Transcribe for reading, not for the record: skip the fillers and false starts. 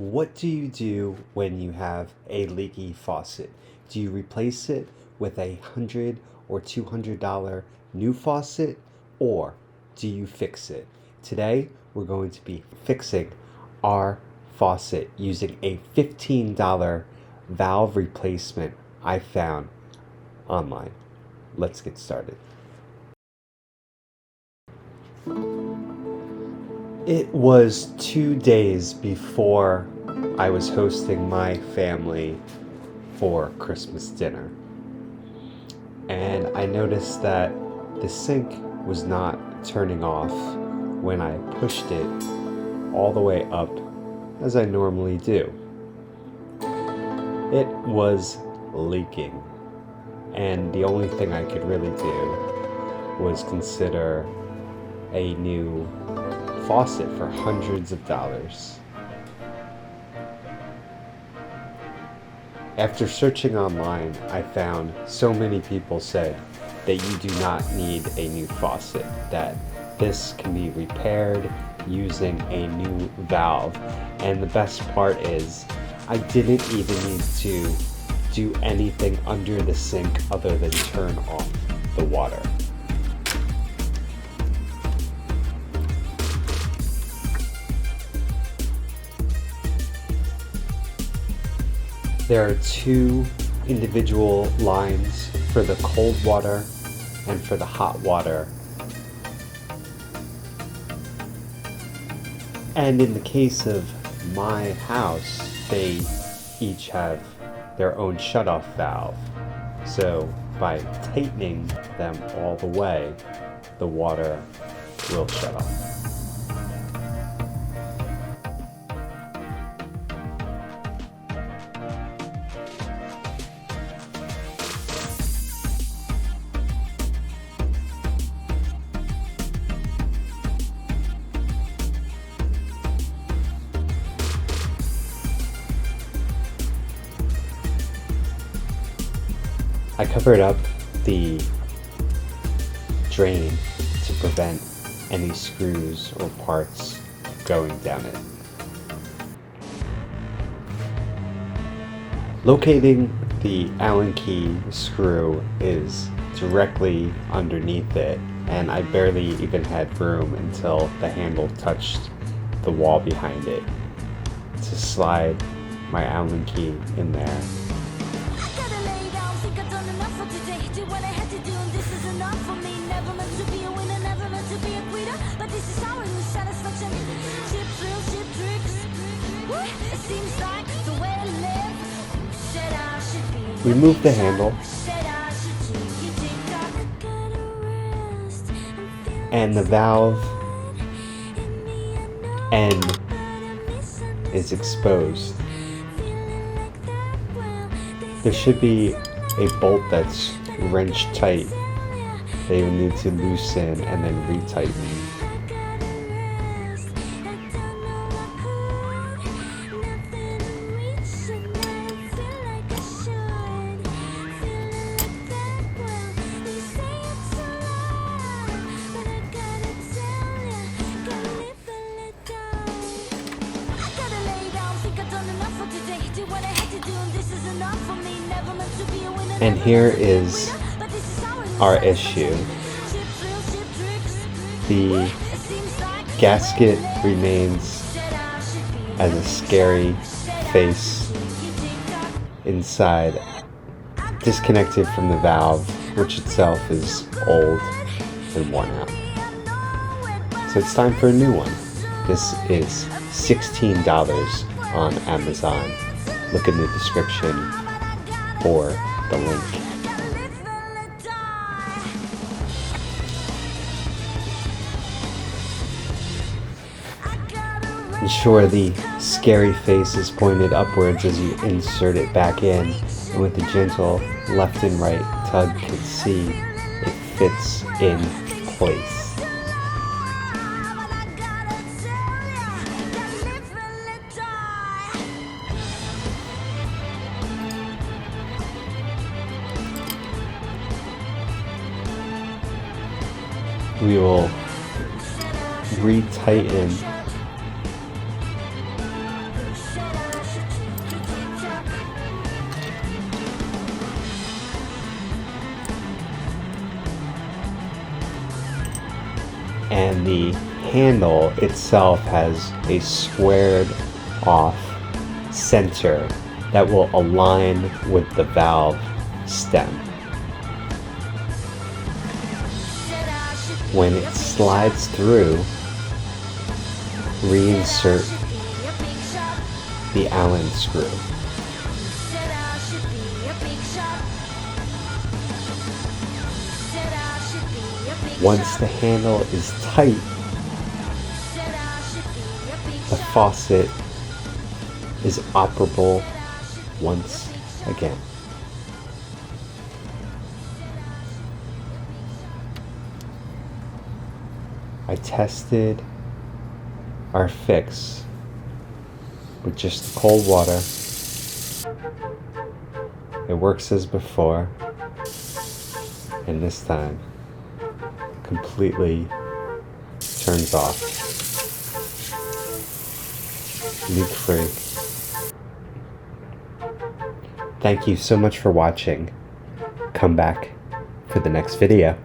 What do you do when you have a leaky faucet? Do you replace it with $100 or $200 new faucet, or do you fix it? Today, we're going to be fixing our faucet using a $15 valve replacement I found online. Let's get started. It was 2 days before I was hosting my family for Christmas dinner. And I noticed that the sink was not turning off when I pushed it all the way up as I normally do. It was leaking, and the only thing I could really do was consider a new faucet for hundreds of dollars. After searching online, I found so many people said that you do not need a new faucet, that this can be repaired using a new valve. And the best part is, I didn't even need to do anything under the sink other than turn off the water. There are two individual lines for the cold water and for the hot water. And in the case of my house, they each have their own shutoff valve. So by tightening them all the way, the water will shut off. I covered up the drain to prevent any screws or parts going down it. Locating the Allen key screw is directly underneath it, and I barely even had room until the handle touched the wall behind it to slide my Allen key in there. Remove the handle, and the valve end is exposed. There should be a bolt that's wrenched tight that you'll need to loosen and then retighten. And here is our issue. The gasket remains as a scary face inside, disconnected from the valve, which itself is old and worn out. So it's time for a new one. This is $16 on Amazon. Look in the description for the link. Ensure the scary face is pointed upwards as you insert it back in, and with a gentle left and right tug can see it fits in place. We will retighten and the handle itself has a squared off center that will align with the valve stem. When it slides through, reinsert the Allen screw. Once the handle is tight, the faucet is operable once again. I tested our fix with just cold water. It works as before, and this time completely turns off. Leak free. Thank you so much for watching. Come back for the next video.